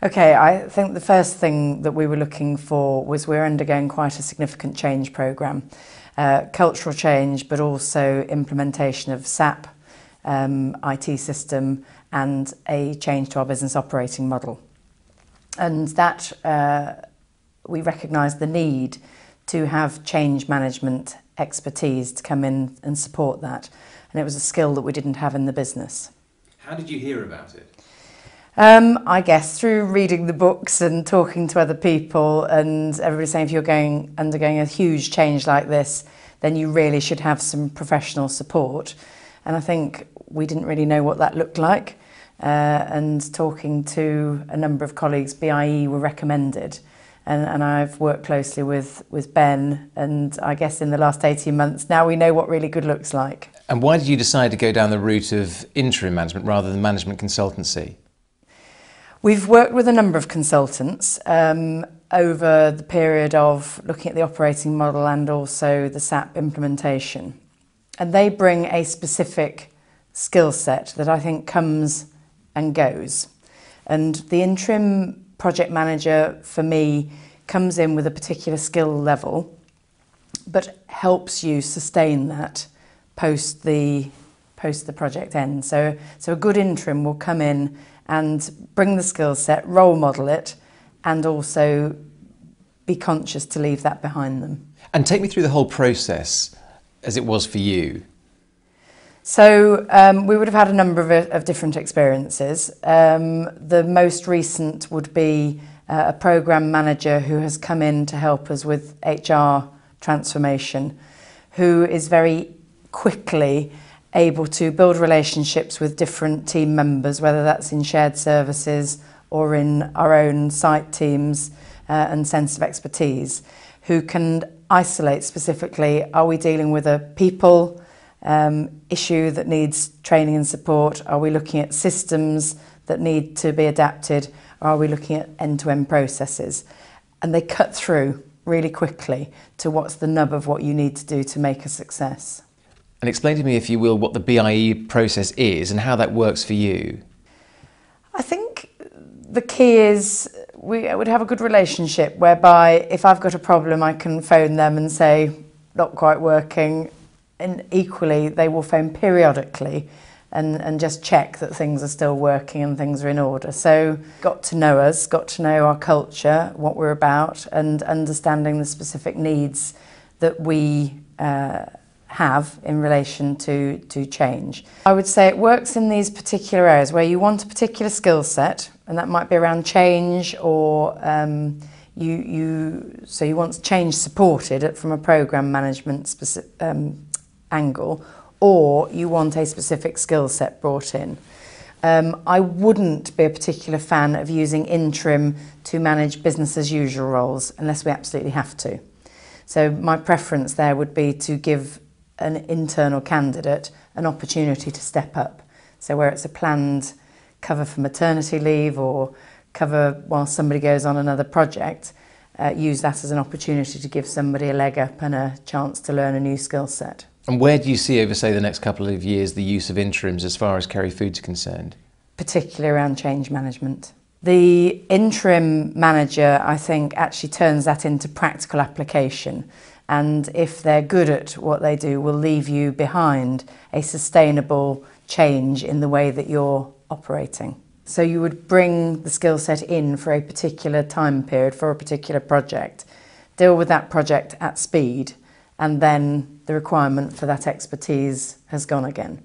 Okay, I think the first thing that we were looking for was we're undergoing quite a significant change programme. Cultural change, but also implementation of SAP, IT system, and a change to our business operating model. And that we recognised the need to have change management expertise to come in and support that. And it was a skill that we didn't have in the business. How did you hear about it? I guess through reading the books and talking to other people, and everybody saying if you're undergoing a huge change like this, then you really should have some professional support. And I think we didn't really know what that looked like. And talking to a number of colleagues, BIE were recommended. And I've worked closely with Ben, and I guess in the last 18 months, now we know what really good looks like. And why did you decide to go down the route of interim management rather than management consultancy? We've worked with a number of consultants over the period of looking at the operating model and also the SAP implementation. And they bring a specific skill set that I think comes and goes. And the interim project manager, for me, comes in with a particular skill level, but helps you sustain that post the project end. So a good interim will come in and bring the skill set, role model it, and also be conscious to leave that behind them. And take me through the whole process as it was for you. So we would have had a number of different experiences. The most recent would be a programme manager who has come in to help us with HR transformation, who is very quickly able to build relationships with different team members, whether that's in shared services or in our own site teams and sense of expertise, who can isolate specifically, are we dealing with a people issue that needs training and support? Are we looking at systems that need to be adapted? Or are we looking at end-to-end processes? And they cut through really quickly to what's the nub of what you need to do to make a success. And explain to me, if you will, what the BIE process is and how that works for you. I think the key is we would have a good relationship whereby if I've got a problem, I can phone them and say, not quite working. And equally, they will phone periodically and just check that things are still working and things are in order. So got to know us, got to know our culture, what we're about, and understanding the specific needs that we have in relation to change. I would say it works in these particular areas where you want a particular skill set, and that might be around change, or so you want change supported from a programme management angle, or you want a specific skill set brought in. I wouldn't be a particular fan of using interim to manage business as usual roles unless we absolutely have to. So my preference there would be to give an internal candidate an opportunity to step up. So where it's a planned cover for maternity leave or cover while somebody goes on another project, use that as an opportunity to give somebody a leg up and a chance to learn a new skill set. And where do you see over, say, the next couple of years the use of interims as far as Kerry Foods are concerned? Particularly around change management. The interim manager, I think, actually turns that into practical application. And if they're good at what they do, will leave you behind a sustainable change in the way that you're operating. So you would bring the skill set in for a particular time period, for a particular project, deal with that project at speed, and then the requirement for that expertise has gone again.